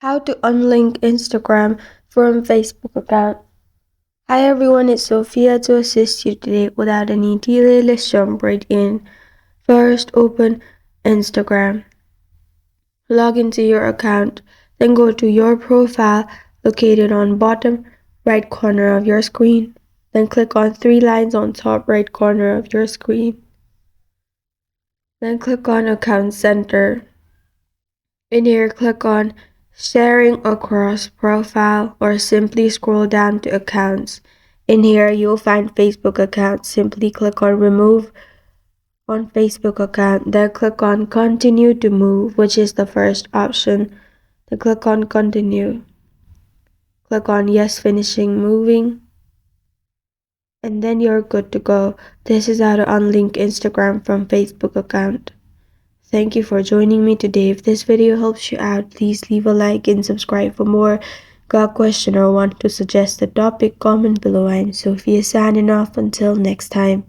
How to unlink Instagram from Facebook account. Hi everyone, it's Sophia to assist you today. Without any delay, let's jump right in. First, open Instagram. Log into your account, then go to your profile located on bottom right corner of your screen. Then click on three lines on top right corner of your screen. Then click on Account Center. In here, click on Sharing Across Profile or simply scroll down to Accounts. In here, you'll find Facebook account. Simply click on Remove on Facebook account. Then click on Continue to Move, which is the first option. Then click on Continue. Click on Yes, Finishing Moving. And then you're good to go. This is how to unlink Instagram from Facebook account. Thank you for joining me today. If this video helps you out, please leave a like and subscribe for more. Got a question or want to suggest a topic? Comment below. I'm Sophia signing off. Until next time.